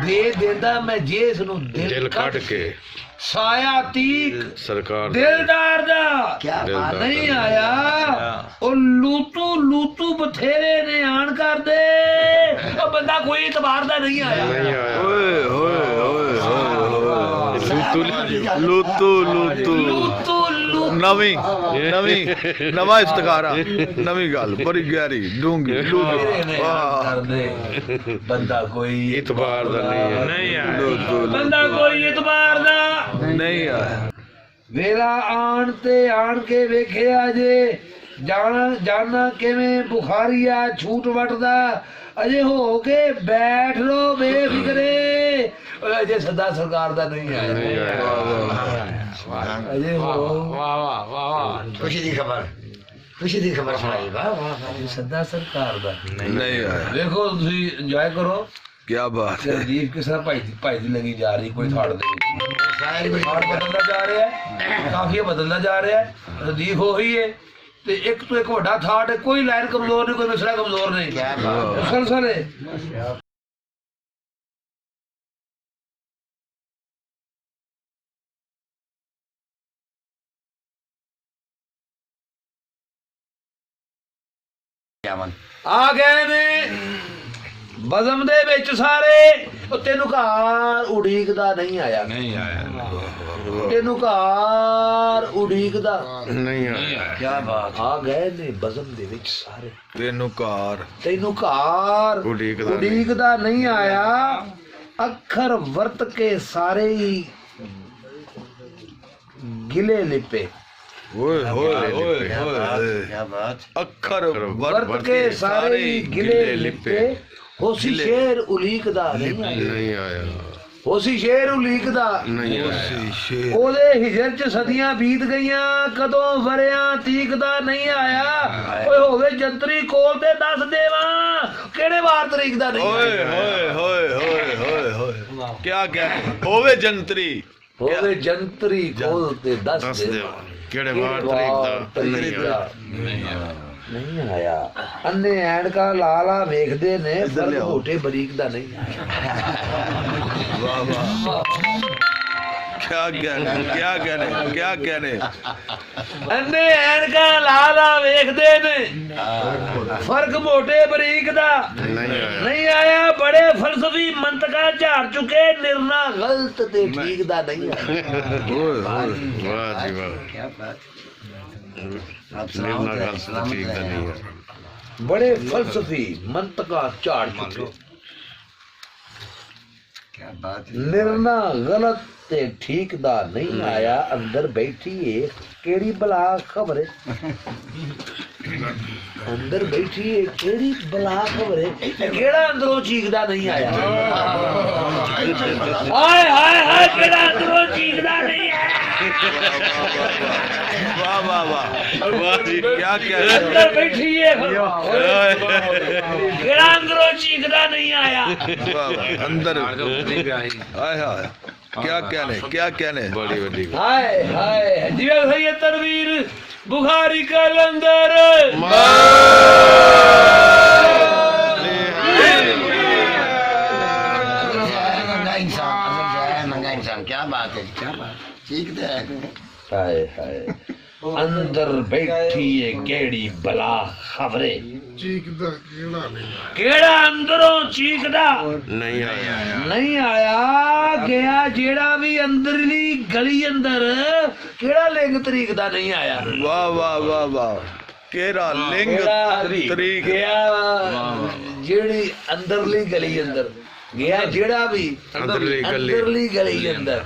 ਦੇ ਦਿੰਦਾ ਮੈਂ ਜਿਸ ਨੂੰ ਦਿਲ ਕੱਢ ਕੇ ਸਾਇਆ ਤੀਕ ਸਰਕਾਰ ਦਿਲਦਾਰ ਦਾ क्या दिल बात का- ਨਹੀਂ ਆਇਆ। ਉਹ ਲੂਤੂ ਬਥੇਰੇ ਨੇ ਆਣ ਕਰਦੇ, ਉਹ ਬੰਦਾ ਕੋਈ ਇਤਬਾਰ ਦਾ ਨਹੀਂ ਆਇਆ। ਨਹੀਂ ਆਇਆ ओए ओए ओए लूतू लूतू ਲੂਤੂ नवी नवी नवा इस्तिखारा नवी गल बड़ी गहरी डूंगी ਬਥੇਰੇ ਨੇ ਆਣ ਕਰਦੇ, ਬੰਦਾ ਕੋਈ ਇਤਬਾਰ ਦਾ ਨਹੀਂ ਆਇਆ ਬੰਦਾ ਕੋਈ ਇਤਬਾਰ ਦਾ नहीं आया। ਵੇਲਾ ਆਣ ਤੇ ਆਣ ਕੇ ਵੇਖਿਆ ਜੇ ਜਾਣਾ ਕਿਵੇਂ ਬੁਖਾਰੀਆ ਛੂਟ ਵਟਦਾ। ਅਜੇ ਹੋ ਕੇ ਬੈਠ ਲੋ ਬੇਫਿਕਰੇ, ਅਜੇ ਸਦਾ ਸਰਕਾਰ ਦਾ ਨਹੀਂ ਆਇਆ। ਅਜੇ ਹੋ खुशी की खबर, खुशी की खबर सुनाई। वाह वाह वाह। ਅਜੇ ਸਦਾ ਸਰਕਾਰ ਦਾ नहीं आया। ਵੇਖੋ ਤੁਸੀਂ ਇੰਜੋਏ ਕਰੋ। क्या बात है। ਰਜੀਵ ਕਿਸ ਤਰ੍ਹਾਂ ਭਾਈ ਦੀ ਲੱਗੀ ਜਾ ਰਹੀ ਕੋਈ ਥਾੜ ਦੇ ਵਿੱਚ शायर भी ਥਾੜ ਬਦਲਦਾ ਜਾ ਰਿਹਾ ਹੈ, ਕਾਫੀਆ ਬਦਲਦਾ ਜਾ ਰਿਹਾ ਹੈ। ਰਜੀਵ ਉਹੀ ਹੈ ਤੇ ਇੱਕ ਤੋਂ ਇੱਕ ਵੱਡਾ ਥਾਟ ਹੈ। ਕੋਈ ਲਾਈਨ ਕਮਜ਼ੋਰ ਨਹੀਂ, ਕੋਈ ਮਸਲਾ ਕਮਜ਼ੋਰ ਨਹੀਂ। क्या बात है। ਮੁਸਲਸਲ ਹੈ। क्या मन ਆ ਗਏ ਨੇ ਬਜ਼ਮ ਦੇ ਵਿੱਚ ਸਾਰੇ। ਉਹ ਤੈਨੂੰ ਘਰ ਉਡੀਕਦਾ ਨਹੀਂ ਆਇਆ। ਨਹੀਂ ਆਇਆ ਤੈਨੂੰ ਘਰ ਉਡੀਕਦਾ ਨਹੀਂ ਆਇਆ क्या बात। ਆ ਗਏ ਨੇ ਬਜ਼ਮ ਦੇ ਵਿੱਚ ਸਾਰੇ। तेनू कार ਤੈਨੂੰ ਘਰ ਉਡੀਕਦਾ ਨਹੀਂ। ਉਡੀਕਦਾ ਨਹੀਂ ਆਇਆ। ਅੱਖਰ ਵਰਤ ਕੇ ਸਾਰੇ ਹੀ ਗਿਲੇ ਲਿਪੇ, ओए ओए ओए क्या ओए बात, क्या बात। अखर ਵਰਤ ਕੇ ਸਾਰੇ ਹੀ ਗਿਲੇ ਲਿਪੇ। ਹੋਸੀ ਸ਼ੇਰ ਉਲੀਕਦਾ ਨਹੀਂ ਆਇਆ। ਨਹੀਂ ਆਇਆ ਹੋਸੀ ਸ਼ੇਰ ਉਲੀਕਦਾ ਨਹੀਂ ਆਇਆ ਉਹਦੇ ਹਿਜਰ ਚ ਸਦੀਆਂ ਬੀਤ ਗਈਆਂ, ਕਦੋਂ ਵਰਿਆਂ ਤੀਕਦਾ ਨਹੀਂ ਆਇਆ। ਓਏ ਹੋਵੇ ਜੰਤਰੀ ਕੋਲ ਤੇ ਦੱਸ ਦੇਵਾਂ ਕਿਹੜੇ ਵਾਰ ਤਰੀਕ ਦਾ ਨਹੀਂ ओए ਆਇਆ। ओए ओए ओए ओए क्या क्या ओवे जंतरी ਹੋਵੇ ਜੰਤਰੀ ਕੋਲ ਤੇ ਦੱਸ ਦੱਸ ਦੇਵਾਂ ਦਿਓ ਕਿਹੜੇ ਵਾਰ ਤਰੀਕ ਦਾ ਨਹੀਂ ਆਇਆ। ਨਹੀਂ ਆਇਆ। ਅੰਨੇ ਐਨਕਾਂ ਲਾ ਵੇਖਦੇ ਨੇ, ਪਰ ਮੋਟੇ ਬਰੀਕ ਦਾ ਨਹੀਂ ਆਇਆ। वाह वाह क्या कहने क्या कहने क्या कहने ਅੰਨੇ ਐਨਕਾਂ ਲਾ ਵੇਖਦੇ ਨੇ, ਫਰਕ ਮੋਟੇ ਬਰੀਕ ਦਾ ਨਹੀਂ ਆਇਆ। ਬੜੇ ਫਲਸਫੀ ਮੰਤਕਾ ਝਾੜ ਚੁੱਕੇ, ਨਿਰਣਾ ਗਲਤ ਤੇ ਠੀਕ ਦਾ ਨਹੀਂ ਆਇਆ। ओए ਵਾਹ ਜੀ ਵਾਹ क्या बात। आप ਨਿਰਣਾ सलामत ਗੱਲ है, सलामत ਠੀਕ ਦਾ है। ਨਹੀਂ ਹੈ ਬੜੇ ਫਲਸਫੀ ਮੰਤਕਾ ਝਾੜ ਚੁੱਕੇ। क्या बात है ਨਿਰਣਾ ਗਲਤ ਤੇ ਠੀਕ ਦਾ ਨਹੀਂ ਆਇਆ ਅੰਦਰ ਬੈਠੀ ਏ ਕਿਹੜੀ ਬਲਾ ਖਬਰ ਏ ਅੰਦਰ ਬੈਠੀ ਏ ਕਿਹੜੀ ਬਲਾ ਖਬਰ ਏ ਕਿਹੜਾ ਅੰਦਰੋਂ ਚੀਕਦਾ ਨਹੀਂ ਆਇਆ ਹਾਏ ਹਾਏ ਹਾਏ ਕਿਹੜਾ ਅੰਦਰੋਂ ਚੀਕਦਾ ਨਹੀਂ ਆਇਆ वाह वाह वाह वाह जी क्या क्या ਅੰਦਰ ਬੈਠੀ ਏ ਕਿਹੜਾ ਅੰਦਰੋਂ ਚੀਕਦਾ ਨਹੀਂ ਆਇਆ वाह वाह अंदर हाय हाय क्या कहने बड़ी बड़ी हाय हाय जिया सैयद तनवीर बुखारी कलंदर मंगा इंसान क्या बात है ठीक है हाय हाय अंदर बैठी है केड़ी बला खबरे केड़ा अंदरों चीकदा नहीं आया नहीं आया गया जेड़ा भी अंदरली गली अंदर केड़ा लिंग तरीक दा नहीं आया वाह वाह वाह वाह केरा लिंग केड़ा तरीक गया जेड़ी अंदरली गली अंदर गया जेड़ा भी अंदरली गली अंदर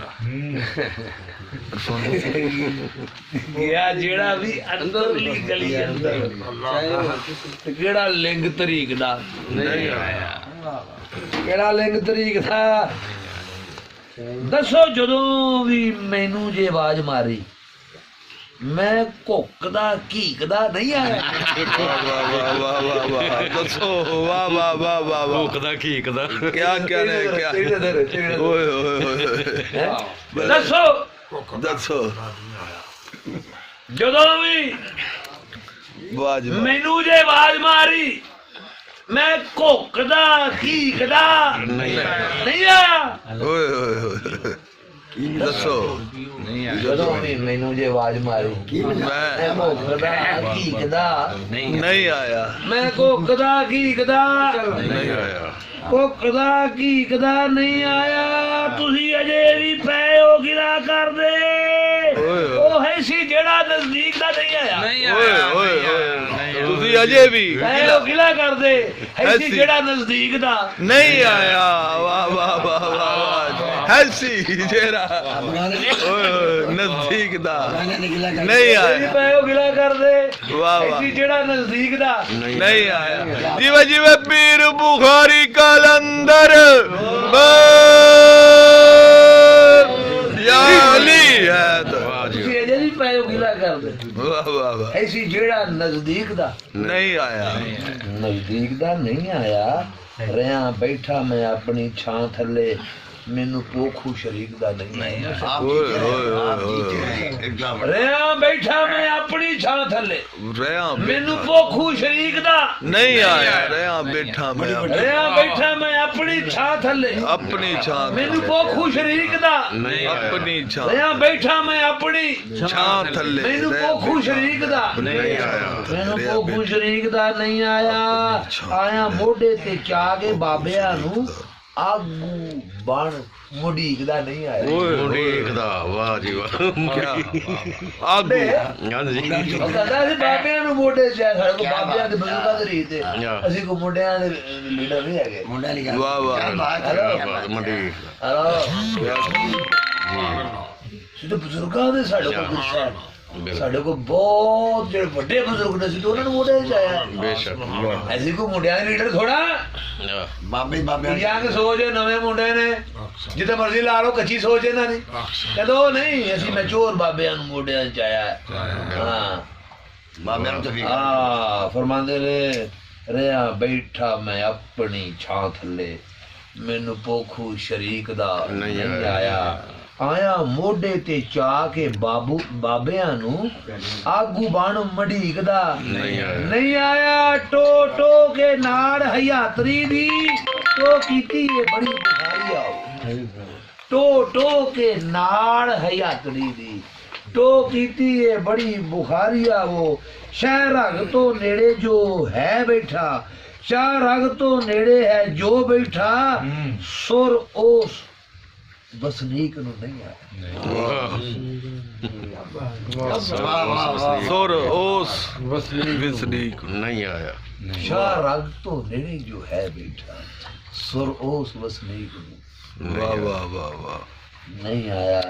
गया जेड़ा भी अंदरली गली अंदर केड़ा लिंग तरीक दा नहीं आया केड़ा लिंग तरीक था दसो जदों भी मैनू जे आवाज मारी मैं घुकदा घीकदा नहीं आया वाह वाह वाह वाह वाह दसो वाह वाह वाह वाह वाह भूखदा खीकदा क्या कहने क्या ओए ओए ओए दसो दसो जदों भी वाज मैनू जे आवाज मारी मैं घुकदा घीकदा नहीं आया ओए ओए ओए दसो जदों भी मैनू जे आवाज मारी मैं घुकदा घीकदा नहीं आया मैं घुकदा घीकदा नहीं आया ਘੁਕਦਾ ਘੀਕਦਾ ਨਹੀਂ ਆਇਆ ਤੁਸੀਂ ਅਜੇ ਵੀ ਪਏ ਹੋ ਗਿਲਾ ਕਰਦੇ ਉਹ ਹੈ ਸੀ ਜਿਹੜਾ ਨਜ਼ਦੀਕ ਦਾ ਨਹੀਂ ਆਇਆ ओए ओए ओए ਤੁਸੀਂ ਅਜੇ ਵੀ ਪਏ ਹੋ ਗਿਲਾ ਕਰਦੇ ਹੈ ਸੀ ਜਿਹੜਾ ਨਜ਼ਦੀਕ ਦਾ नहीं आया वाह वाह वाह वाह हैसी जेरा ओए नजदीक दा नहीं ਇਹ आया ਪਏ ਹੋ ਗਿਲਾ ਕਰਦੇ वाह ਹੈ वाह ਸੀ ਜਿਹੜਾ ਨਜ਼ਦੀਕ ਦਾ नहीं आया जीवे जीवे पीर बुखारी कलंदर या अली है तो वाह जी ਤੁਸੀਂ ਅਜੇ ਵੀ ਪਏ ਹੋ ਗਿਲਾ ਕਰਦੇ वाह वाह वाह ਹੈ ਸੀ ਜਿਹੜਾ ਨਜ਼ਦੀਕ ਦਾ नहीं आया ਨਜ਼ਦੀਕ ਦਾ ਨਹੀਂ ਆਇਆ ਰਿਆਂ ਬੈਠਾ ਮੈਂ ਆਪਣੀ ਛਾਂ ਥੱਲੇ ਮੈਨੂੰ ਪੋਖੂ ਸ਼ਰੀਕ ਦਾ ਨਹੀਂ ਆਇਆ ओए ओए ओए ਰਿਆਂ ਬੈਠਾ ਮੈਂ ਆਪਣੀ ਛਾਂ ਥੱਲੇ रहा ਮੈਨੂੰ ਪੋਖੂ ਸ਼ਰੀਕ ਦਾ नहीं आया रहा बैठा मैं ਰਿਆਂ ਬੈਠਾ ਮੈਂ ਆਪਣੀ ਛਾਂ ਥੱਲੇ अपनी छां ਮੈਨੂੰ ਪੋਖੂ ਸ਼ਰੀਕ ਦਾ नहीं आया अपनी छां ਰਿਆਂ ਬੈਠਾ ਮੈਂ ਆਪਣੀ छां थल्ले ਮੈਨੂੰ ਪੋਖੂ ਸ਼ਰੀਕ ਦਾ नहीं आया ਮੈਨੂੰ ਪੋਖੂ ਸ਼ਰੀਕ ਦਾ ਨਹੀਂ ਆਇਆ ਆਇਆ ਮੋਢੇ ਤੇ ਚਾ ਕੇ ਬਾਬਿਆਂ ਨੂੰ ਆਗੂ ਬਣ ਮੁਡੀਕ ਦਾ ਨਹੀਂ ਆਇਆ देखदा वाह जी वाह क्या आगू हाँ जी ਉਹ ਕਹਿੰਦਾ ਸੀ ਬਾਬਿਆਂ ਨੂੰ ਮੋਢੇ ਚ ਸਾਡੇ ਕੋਲ ਬਾਬਿਆਂ ਦੇ ਬਜ਼ੁਰਗਾਂ ਦੇ ਰੀਤ ਤੇ ਅਸੀਂ ਕੋ ਮੁੰਡਿਆਂ ਦੇ ਲੀਡਰ ਨਹੀਂ ਹੈਗੇ मुंडा लिखा वाह वाह मंडी ਹਲੋ ਸਿੱਧੇ ਬਜ਼ੁਰਗਾਂ ਦੇ ਸਾਡੇ ਕੋਲ ਗੁੱਸਾ ਹੈ ਸਾਡੇ ਕੋਲ ਬਹੁਤ ਜਿਹੜੇ ਵੱਡੇ ਬਜ਼ੁਰਗ ਨੇ ਸੀ ਉਹਨਾਂ ਨੂੰ ਮੋਢੇ ਚ ਆਇਆ बेशक ਅਸੀਂ ਕੋ ਮੁੰਡਿਆਂ ਦੇ ਲੀਡਰ ਥੋੜਾ बाबे बाबे ਯੰਗ ਸੋਚ ਨਵੇਂ ਮੁੰਡੇ ਨੇ ਜਿੱਥੇ ਮਰਜ਼ੀ ਲਾ ਲਓ ਕੱਚੀ ਸੋਚ ਇਹਨਾਂ ਦੀ ਕਦੋਂ ਨਹੀਂ ਅਸੀਂ ਮੈਚੋਰ ਬਾਬਿਆਂ ਨੂੰ ਮੋਢਿਆਂ ਚ ਆਇਆ ਹਾਂ बाबे तो फिर ਆ ਫਰਮਾਉਂਦੇ ਨੇ ਰਿਆ ਬੈਠਾ ਮੈਂ ਆਪਣੀ ਛਾਂ ਥੱਲੇ ਮੈਨੂੰ ਪੋਖੂ ਸ਼ਰੀਕ ਦਾ ਨਹੀਂ ਆਇਆ ਆਇਆ ਮੋਢੇ ਤੇ ਚਾ ਕੇ ਬਾਬਿਆਂ ਨੂੰ ਆਗੂ ਬਣ ਮਢੀਕਦਾ ਨਹੀਂ ਆਇਆ ਟੋ ਟੋ ਕੇ ਨਾੜ ਹਯਾਤਰੀ ਦੀ ਟੋ ਕੀਤੀ ਏ ਬੜੀ ਬੁਖਾਰੀ ਆਓ ਟੋ ਟੋ ਕੇ ਨਾੜ ਹਯਾਤਰੀ ਦੀ ਟੋ ਕੀਤੀ ਏ ਬੜੀ ਬੁਖਾਰੀ ਆਵੋ ਸ਼ਹਿਰ ਰਗ ਤੋਂ ਨੇੜੇ ਜੋ ਹੈ ਬੈਠਾ ਸ਼ਹਿਰ ਰਗ ਤੋਂ ਨੇੜੇ ਹੈ ਜੋ ਬੈਠਾ ਸੁਰ ਉਸ ਵਸਨੀਕ ਨੂੰ ਨਹੀਂ ਆਇਆ सुर ओस विसनीक नहीं आया ਸ਼ਾਹ ਰਗ ਤੋਂ ਨੇੜੇ ਜੋ ਹੈ ਬੈਠਾ ਸੁਰ ਉਸ ਵਸਨੀਕ ਨੂੰ वाह वाह वाह वाह नहीं आया